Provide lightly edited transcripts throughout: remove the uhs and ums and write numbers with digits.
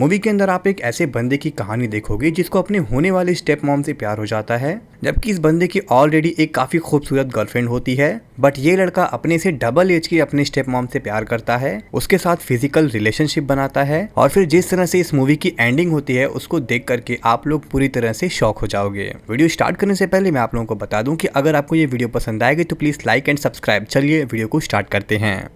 Movie के अंदर आप एक ऐसे बंदे की कहानी देखोगे जिसको अपने होने वाले स्टेप मॉम से प्यार हो जाता है, जबकि इस बंदे की ऑलरेडी एक काफी खूबसूरत गर्लफ्रेंड होती है। बट ये लड़का अपने से डबल एज की अपने स्टेप मॉम से प्यार करता है, उसके साथ फिजिकल रिलेशनशिप बनाता है और फिर जिस तरह से इस मूवी की एंडिंग होती है उसको देख करके आप लोग पूरी तरह से शॉक हो जाओगे। वीडियो स्टार्ट करने से पहले मैं आप लोगों को बता दूं कि अगर आपको ये वीडियो पसंद आएगी तो प्लीज लाइक एंड सब्सक्राइब। चलिए वीडियो को स्टार्ट करते हैं।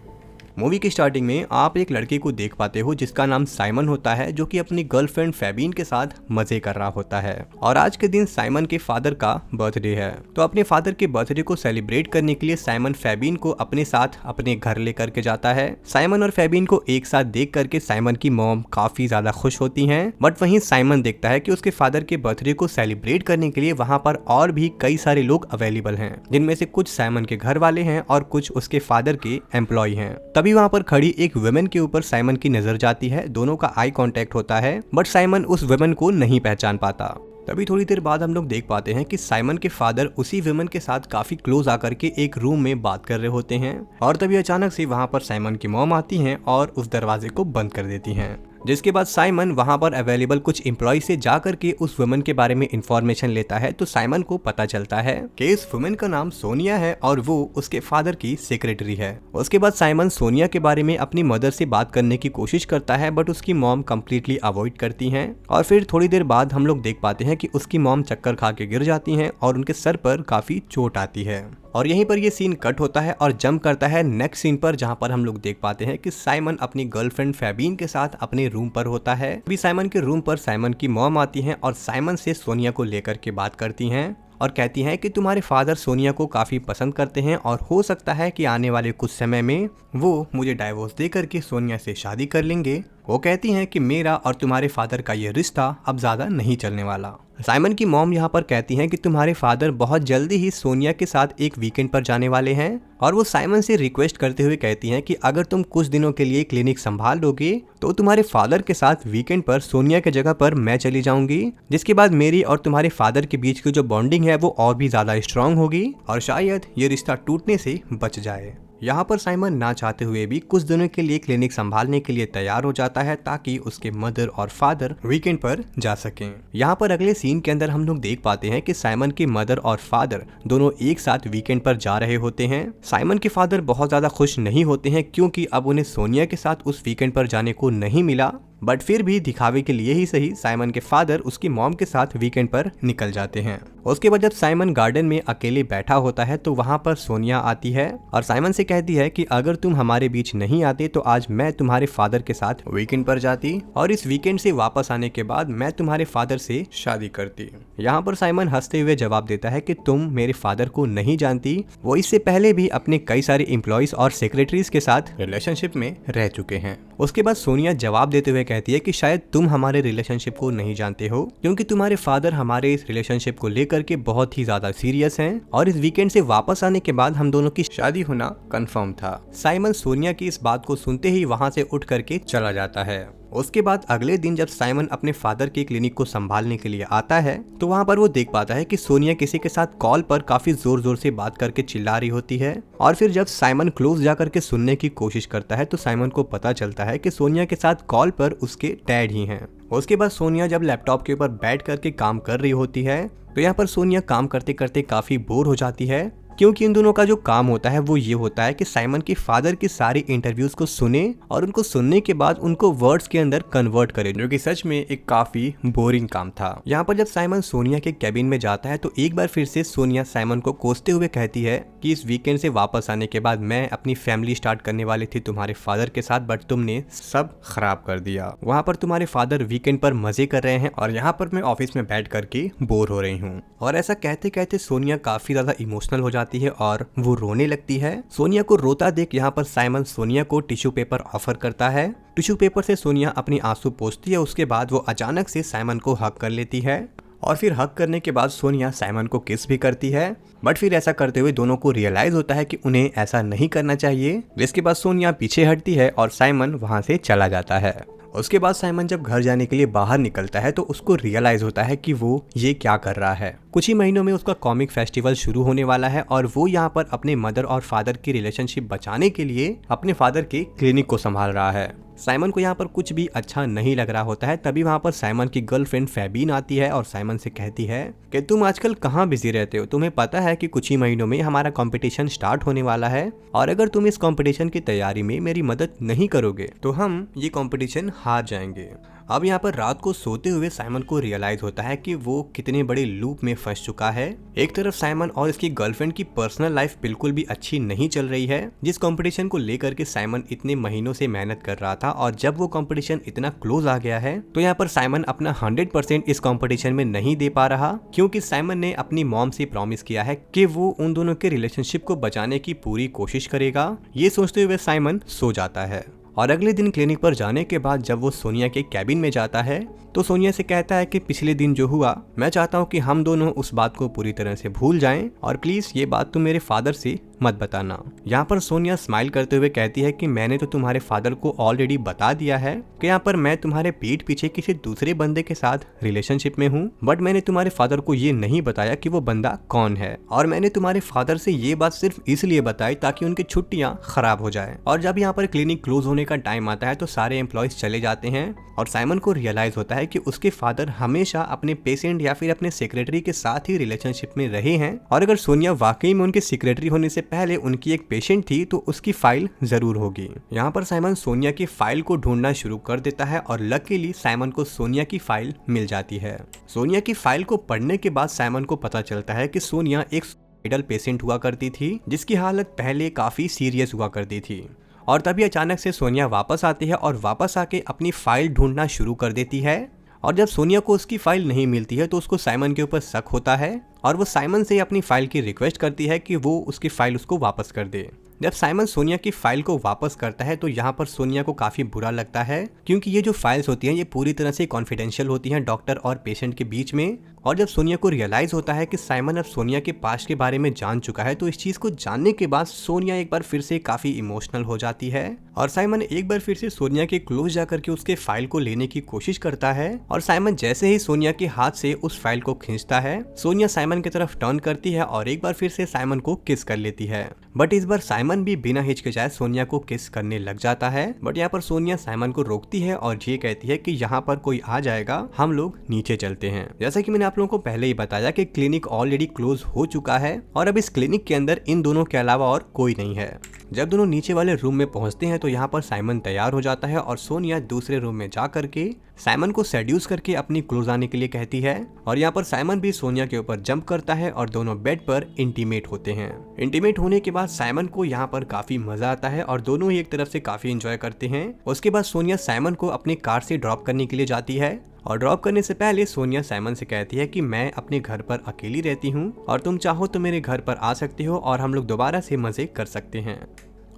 मूवी की स्टार्टिंग में आप एक लड़के को देख पाते हो जिसका नाम साइमन होता है, जो कि अपनी गर्लफ्रेंड फेबीन के साथ मजे कर रहा होता है। और आज के दिन साइमन के फादर का बर्थडे है, तो अपने फादर के बर्थडे को सेलिब्रेट करने के लिए साइमन फेबीन को अपने साथ अपने घर लेकर के जाता है। साइमन और फेबीन को एक साथ देख करके साइमन की मॉम काफी ज्यादा खुश होती है। बट वहीं साइमन देखता है कि उसके फादर के बर्थडे को सेलिब्रेट करने के लिए वहाँ पर और भी कई सारे लोग अवेलेबल हैं, जिनमें से कुछ साइमन के घर वाले हैं और कुछ उसके फादर के एम्प्लॉय हैं। तभी वहाँ पर खड़ी एक वुमेन के ऊपर साइमन की नजर जाती है, दोनों का आई कांटेक्ट होता है, बट साइमन उस वुमेन को नहीं पहचान पाता। तभी थोड़ी देर बाद हम लोग देख पाते हैं कि साइमन के फादर उसी वुमेन के साथ काफी क्लोज आकर के एक रूम में बात कर रहे होते हैं और तभी अचानक से वहाँ पर साइमन की मॉम आती हैं और उस दरवाजे को बंद कर देती हैं। जिसके बाद साइमन वहां पर अवेलेबल कुछ एम्प्लॉय से जाकर के उस वुमन के बारे में इंफॉर्मेशन लेता है, तो साइमन को पता चलता है कि इस वुमन का नाम सोनिया है और वो उसके फादर की सेक्रेटरी है। उसके बाद साइमन सोनिया के बारे में अपनी मदर से बात करने की कोशिश करता है, बट उसकी मॉम कम्प्लीटली अवॉइड करती हैं। और फिर थोड़ी देर बाद हम लोग देख पाते हैं कि उसकी मॉम चक्कर खा के गिर जाती हैं और उनके सर पर काफी चोट आती है। और यहीं पर ये सीन कट होता है और जंप करता है नेक्स्ट सीन पर, जहां पर हम लोग देख पाते हैं कि साइमन अपनी गर्लफ्रेंड फेबीन के साथ अपने रूम पर होता है। अभी साइमन के रूम पर साइमन की मॉम आती हैं और साइमन से सोनिया को लेकर के बात करती हैं और कहती हैं कि तुम्हारे फादर सोनिया को काफी पसंद करते हैं और हो सकता है कि आने वाले कुछ समय में वो मुझे डाइवोर्स दे करके सोनिया से शादी कर लेंगे। वो कहती हैं कि मेरा और तुम्हारे फादर का ये रिश्ता अब ज्यादा नहीं चलने वाला। साइमन की मॉम यहाँ पर कहती हैं कि तुम्हारे फादर बहुत जल्दी ही सोनिया के साथ एक वीकेंड पर जाने वाले हैं और वो साइमन से रिक्वेस्ट करते हुए कहती हैं कि अगर तुम कुछ दिनों के लिए क्लिनिक संभाल लोगे तो तुम्हारे फादर के साथ वीकेंड पर सोनिया के जगह पर मैं चली जाऊंगी, जिसके बाद मेरी और तुम्हारे फादर के बीच की जो बॉन्डिंग है वो और भी ज्यादा स्ट्रांग होगी और शायद ये रिश्ता टूटने से बच जाए। यहाँ पर साइमन ना चाहते हुए भी कुछ दिनों के लिए क्लिनिक संभालने के लिए तैयार हो जाता है ताकि उसके मदर और फादर वीकेंड पर जा सकें। यहाँ पर अगले सीन के अंदर हम लोग देख पाते हैं कि साइमन की मदर और फादर दोनों एक साथ वीकेंड पर जा रहे होते हैं। साइमन के फादर बहुत ज्यादा खुश नहीं होते हैं क्योंकि अब उन्हें सोनिया के साथ उस वीकेंड पर जाने को नहीं मिला, बट फिर भी दिखावे के लिए ही सही साइमन के फादर उसकी मॉम के साथ वीकेंड पर निकल जाते हैं। उसके बाद जब साइमन गार्डन में अकेले बैठा होता है तो वहाँ पर सोनिया आती है और साइमन से कहती है कि अगर तुम हमारे बीच नहीं आते तो आज मैं तुम्हारे फादर के साथ वीकेंड पर जाती और इस वीकेंड से वापस आने के बाद मैं तुम्हारे फादर से शादी करती। यहाँ पर साइमन हंसते हुए जवाब देता है कि तुम मेरे फादर को नहीं जानती, वो इससे पहले भी अपने कई सारे एम्प्लॉयज और सेक्रेटरीज के साथ रिलेशनशिप में रह चुके हैं। उसके बाद सोनिया जवाब देते हुए कहती है कि शायद तुम हमारे रिलेशनशिप को नहीं जानते हो क्योंकि तुम्हारे फादर हमारे इस रिलेशनशिप को लेकर के बहुत ही ज्यादा सीरियस हैं और इस वीकेंड से वापस आने के बाद हम दोनों की शादी होना कंफर्म था। साइमन सोनिया की इस बात को सुनते ही वहां से उठ करके चला जाता है। उसके बाद अगले दिन जब साइमन अपने फादर के क्लिनिक को संभालने के लिए आता है तो वहाँ पर वो देख पाता है कि सोनिया किसी के साथ कॉल पर काफी जोर जोर से बात करके चिल्ला रही होती है। और फिर जब साइमन क्लोज जाकर के सुनने की कोशिश करता है तो साइमन को पता चलता है कि सोनिया के साथ कॉल पर उसके डैड ही हैं। उसके बाद सोनिया जब लैपटॉप के ऊपर बैठ करके काम कर रही होती है तो यहाँ पर सोनिया काम करते करते काफी बोर हो जाती है क्योंकि इन दोनों का जो काम होता है वो ये होता है कि साइमन के फादर की सारी इंटरव्यूज को सुने और उनको सुनने के बाद उनको वर्ड्स के अंदर कन्वर्ट करे, जो कि सच में एक काफी बोरिंग काम था। यहाँ पर जब साइमन सोनिया के कैबिन में जाता है तो एक बार फिर से सोनिया साइमन को कोसते हुए कहती है कि इस वीकेंड से वापस आने के बाद मैं अपनी फैमिली स्टार्ट करने वाली थी तुम्हारे फादर के साथ, बट तुमने सब खराब कर दिया। वहाँ पर तुम्हारे फादर वीकेंड पर मजे कर रहे हैं और यहाँ पर मैं ऑफिस में बैठ करके बोर हो रही हूँ। और ऐसा कहते कहते सोनिया काफी ज्यादा इमोशनल हो जाती है और वो रोने लगती है। सोनिया को रोता देख यहाँ पर साइमन सोनिया को टिश्यू पेपर ऑफर करता है। टिश्यू पेपर से सोनिया अपनी आंसू पोंछती है। उसके बाद वो अचानक से साइमन को हग कर लेती है और फिर हग करने के बाद सोनिया साइमन को किस भी करती है, बट फिर ऐसा करते हुए दोनों को रियलाइज होता है कि उन्हें ऐसा नहीं करना चाहिए। जिसके बाद सोनिया पीछे हटती है और साइमन वहां से चला जाता है। उसके बाद साइमन जब घर जाने के लिए बाहर निकलता है तो उसको रियलाइज होता है कि वो ये क्या कर रहा है। कुछ ही महीनों में उसका कॉमिक फेस्टिवल शुरू होने वाला है और वो यहाँ पर अपने मदर और फादर की रिलेशनशिप बचाने के लिए अपने फादर के क्लिनिक को संभाल रहा है। साइमन को यहाँ पर कुछ भी अच्छा नहीं लग रहा होता है। तभी वहाँ पर साइमन की गर्लफ्रेंड फेबीन आती है और साइमन से कहती है कि तुम आजकल कहाँ बिजी रहते हो, तुम्हें पता है कि कुछ ही महीनों में हमारा कंपटीशन स्टार्ट होने वाला है और अगर तुम इस कंपटीशन की तैयारी में मेरी मदद नहीं करोगे तो हम ये कंपटीशन हार जाएंगे। अब यहाँ पर रात को सोते हुए साइमन को रियलाइज होता है कि वो कितने बड़े लूप में फंस चुका है। एक तरफ साइमन और इसकी गर्लफ्रेंड की पर्सनल लाइफ बिल्कुल भी अच्छी नहीं चल रही है, जिस कंपटीशन को लेकर के साइमन इतने महीनों से मेहनत कर रहा था, और जब वो कंपटीशन इतना क्लोज आ गया है तो यहाँ पर साइमन अपना 100% इस कंपटीशन में नहीं दे पा रहा, क्योंकि साइमन ने अपनी मॉम से प्रॉमिस किया है कि वो उन दोनों के रिलेशनशिप को बचाने की पूरी कोशिश करेगा। ये सोचते हुए साइमन सो जाता है और अगले दिन क्लिनिक पर जाने के बाद जब वो सोनिया के कैबिन में जाता है तो सोनिया से कहता है कि पिछले दिन जो हुआ, मैं चाहता हूँ कि हम दोनों उस बात को पूरी तरह से भूल जाएं और प्लीज ये बात तुम मेरे फादर से मत बताना। यहाँ पर सोनिया स्माइल करते हुए कहती है कि मैंने तो तुम्हारे फादर को ऑलरेडी बता दिया है कि यहाँ पर मैं तुम्हारे पीठ पीछे किसी दूसरे बंदे के साथ रिलेशनशिप में हूँ, बट मैंने तुम्हारे फादर को ये नहीं बताया कि वो बंदा कौन है, और मैंने तुम्हारे फादर से ये बात सिर्फ इसलिए बताई ताकि उनकी छुट्टियाँ खराब हो जाए। और जब यहाँ पर क्लिनिक क्लोज होने का टाइम आता है तो सारे एम्प्लॉयज चले जाते हैं और साइमन को रियलाइज होता है कि उसके फादर हमेशा अपने पेशेंट या फिर अपने सेक्रेटरी के साथ ही रिलेशनशिप में रहे हैं, और अगर सोनिया वाकई में उनके सेक्रेटरी होने से पहले उनकी एक पेशेंट थी तो उसकी फाइल जरूर होगी। यहाँ पर साइमन सोनिया की फाइल को ढूंढना शुरू कर देता है और लकीली साइमन को सोनिया की फाइल मिल जाती है। सोनिया की फाइल को पढ़ने के बाद साइमन को पता चलता है कि सोनिया एक सुसाइडल पेशेंट हुआ करती थी, जिसकी हालत पहले काफी सीरियस हुआ करती थी। और तभी अचानक से सोनिया वापस आती है और वापस आके अपनी फाइल ढूंढना शुरू कर देती है, और जब सोनिया को उसकी फाइल नहीं मिलती है तो उसको साइमन के ऊपर शक होता है और वो साइमन से अपनी फाइल की रिक्वेस्ट करती है कि वो उसकी फाइल उसको वापस कर दे। जब साइमन सोनिया की फाइल को वापस करता है तो यहाँ पर सोनिया को काफी बुरा लगता है, क्योंकि ये जो फाइल्स होती हैं ये पूरी तरह से कॉन्फिडेंशियल होती हैं डॉक्टर और पेशेंट के बीच में। और जब सोनिया को रियलाइज होता है कि साइमन अब सोनिया के पास्ट के बारे में जान चुका है तो इस चीज को जानने के बाद सोनिया एक बार फिर से काफी इमोशनल हो जाती है और साइमन एक बार फिर से सोनिया के क्लोज जाकर के उसके फाइल को लेने की कोशिश करता है। और साइमन जैसे ही सोनिया के हाथ से उस फाइल को खींचता है, सोनिया साइमन की तरफ टर्न करती है और एक बार फिर से साइमन को किस कर लेती है। बट इस बार साइमन भी बिना हिचकिचाए सोनिया को किस करने लग जाता है। बट यहाँ पर सोनिया साइमन को रोकती है और ये कहती है कि यहाँ पर कोई आ जाएगा, हम लोग नीचे चलते हैं। जैसा कि मैंने आप लोगों को पहले ही बताया कि क्लिनिक ऑलरेडी क्लोज हो चुका है और अब इस क्लिनिक के अंदर इन दोनों के अलावा और कोई नहीं है। जब दोनों नीचे वाले रूम में पहुंचते हैं तो यहाँ पर साइमन तैयार हो जाता है और सोनिया दूसरे रूम में जा करके साइमन को सेड्यूस करके अपनी क्लोज आने के लिए कहती है। और यहाँ पर साइमन भी सोनिया के ऊपर जंप करता है और दोनों बेड पर इंटीमेट होते हैं। इंटीमेट होने के बाद साइमन को यहाँ पर काफी मजा आता है और दोनों ही एक तरफ से काफी एंजॉय करते हैं। उसके बाद सोनिया साइमन को अपनी कार से ड्रॉप करने के लिए जाती है और ड्रॉप करने से पहले सोनिया साइमन से कहती है कि मैं अपने घर पर अकेली रहती हूँ और तुम चाहो तो मेरे घर पर आ सकते हो और हम लोग दोबारा से मजे कर सकते हैं।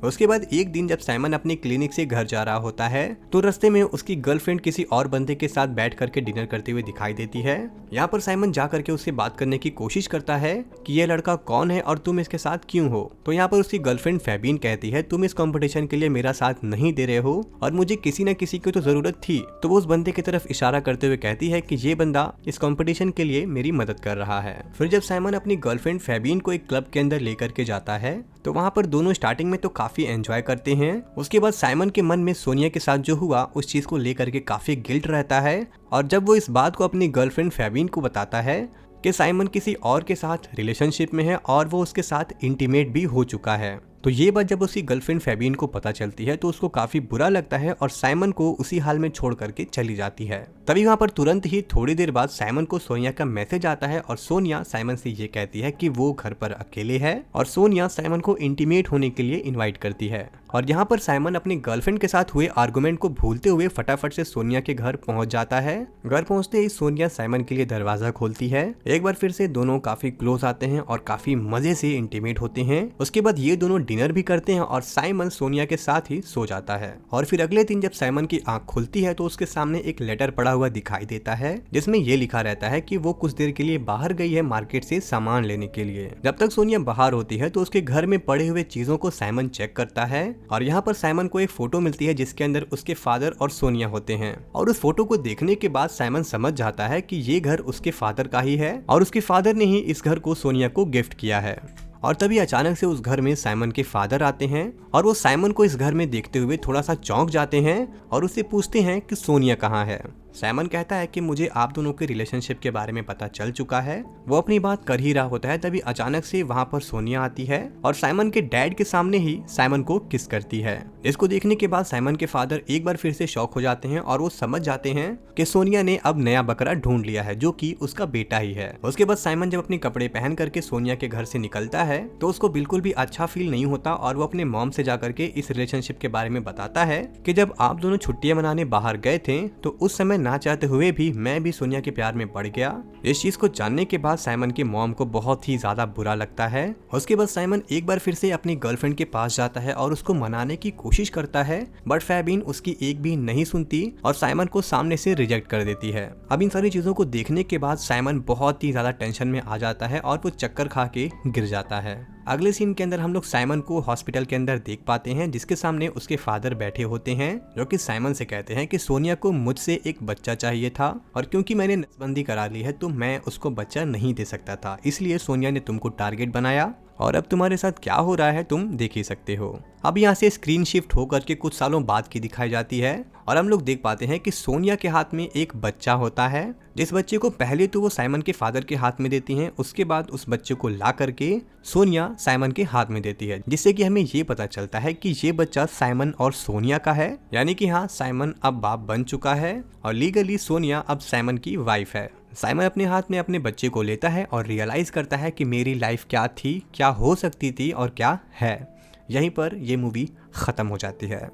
उसके बाद एक दिन जब साइमन अपनी क्लिनिक से घर जा रहा होता है तो रास्ते में उसकी गर्लफ्रेंड किसी और बंदे के साथ बैठ करके डिनर करते हुए दिखाई देती है। यहाँ पर साइमन जा करके उससे बात करने की कोशिश करता है कि ये लड़का कौन है और तुम इसके साथ क्यों हो। तो यहाँ पर उसकी गर्लफ्रेंड फेबीन कहती है तुम इस कंपटीशन के लिए मेरा साथ नहीं दे रहे हो और मुझे किसी न किसी की तो जरूरत थी। तो वो उस बंदे की तरफ इशारा करते हुए कहती है कि ये बंदा इस कंपटीशन के लिए मेरी मदद कर रहा है। फिर जब साइमन अपनी गर्लफ्रेंड फेबीन को एक क्लब के अंदर लेकर के जाता है तो वहाँ पर दोनों स्टार्टिंग में तो काफी एंजॉय करते हैं। उसके बाद साइमन के मन में सोनिया के साथ जो हुआ उस चीज को लेकर के काफी गिल्ट रहता है और जब वो इस बात को अपनी गर्लफ्रेंड फेबीन को बताता है कि साइमन किसी और के साथ रिलेशनशिप में है और वो उसके साथ इंटीमेट भी हो चुका है, तो ये बात जब उसकी गर्लफ्रेंड फेबीन को पता चलती है तो उसको काफी बुरा लगता है और साइमन को उसी हाल में छोड़ करके चली जाती है। तभी वहाँ पर तुरंत ही थोड़ी देर बाद साइमन को सोनिया का मैसेज आता है और सोनिया साइमन से ये कहती है कि वो घर पर अकेले है और सोनिया साइमन को इंटीमेट होने के लिए इन्वाइट करती है। और यहाँ पर साइमन अपनी गर्लफ्रेंड के साथ हुए आर्गुमेंट को भूलते हुए फटाफट से सोनिया के घर पहुंच जाता है। घर पहुंचते ही सोनिया साइमन के लिए दरवाजा खोलती है। एक बार फिर से दोनों काफी क्लोज आते हैं और काफी मजे से इंटीमेट होते हैं। उसके बाद ये दोनों डिनर भी करते हैं और साइमन सोनिया के साथ ही सो जाता है। और फिर अगले दिन जब साइमन की आंख खुलती है तो उसके सामने एक लेटर पड़ा हुआ दिखाई देता है जिसमें ये लिखा रहता है कि वो कुछ देर के लिए बाहर गई है मार्केट से सामान लेने के लिए। जब तक सोनिया बाहर होती है तो उसके घर में पड़े हुए चीजों को साइमन चेक करता है और यहाँ पर साइमन को एक फोटो मिलती है जिसके अंदर उसके फादर और सोनिया होते हैं। और उस फोटो को देखने के बाद साइमन समझ जाता है कि ये घर उसके फादर का ही है और उसके फादर ने ही इस घर को सोनिया को गिफ्ट किया है। और तभी अचानक से उस घर में साइमन के फादर आते हैं और वो साइमन को इस घर में देखते हुए थोड़ा सा चौंक जाते हैं और उससे पूछते हैं कि सोनिया कहाँ है। साइमन कहता है कि मुझे आप दोनों के रिलेशनशिप के बारे में पता चल चुका है। वो अपनी बात कर ही रहा होता है, तभी अचानक से वहाँ पर सोनिया आती है और साइमन के डैड के सामने ही साइमन को किस करती है। इसको देखने के बाद साइमन के फादर एक बार फिर से शॉक हो जाते हैं और वो समझ जाते हैं कि सोनिया ने अब नया बकरा ढूंढ लिया है जो कि उसका बेटा ही है। उसके बाद साइमन जब अपने कपड़े पहन करके सोनिया के घर से निकलता है तो उसको बिल्कुल भी अच्छा फील नहीं होता और वो अपने मॉम से जाकर के इस रिलेशनशिप के बारे में बताता है कि जब आप दोनों छुट्टियां मनाने बाहर गए थे तो उस समय ना चाहते हुए भी मैं भी सोनिया के प्यार में पड़ गया। इस चीज को जानने के बाद साइमन के मॉम को बहुत ही ज्यादा बुरा लगता है। उसके बाद साइमन एक बार फिर से अपनी गर्लफ्रेंड के पास जाता है और उसको मनाने की कोशिश करता है, बट फैबिन उसकी एक भी नहीं सुनती और साइमन को सामने से रिजेक्ट कर देती है। अब इन सारी चीजों को देखने के बाद साइमन बहुत ही ज्यादा टेंशन में आ जाता है और वो चक्कर खा के गिर जाता है। अगले सीन के अंदर हम लोग साइमन को हॉस्पिटल के अंदर देख पाते हैं जिसके सामने उसके फादर बैठे होते हैं जो कि साइमन से कहते हैं कि सोनिया को मुझसे एक बच्चा चाहिए था और क्योंकि मैंने नसबंदी करा ली है तो मैं उसको बच्चा नहीं दे सकता था, इसलिए सोनिया ने तुमको टारगेट बनाया और अब तुम्हारे साथ क्या हो रहा है तुम देख ही सकते हो। अब यहाँ से स्क्रीन शिफ्ट होकर के कुछ सालों बाद की दिखाई जाती है और हम लोग देख पाते हैं कि सोनिया के हाथ में एक बच्चा होता है, जिस बच्चे को पहले तो वो साइमन के फादर के हाथ में देती हैं, उसके बाद उस बच्चे को ला करके सोनिया साइमन के हाथ में देती है, जिससे कि हमें ये पता चलता है कि ये बच्चा साइमन और सोनिया का है। यानी कि हाँ, साइमन अब बाप बन चुका है और लीगली सोनिया अब साइमन की वाइफ है। साइमन अपने हाथ में अपने बच्चे को लेता है और रियलाइज करता है कि मेरी लाइफ क्या थी, क्या हो सकती थी और क्या है। यहीं पर ये मूवी खत्म हो जाती है।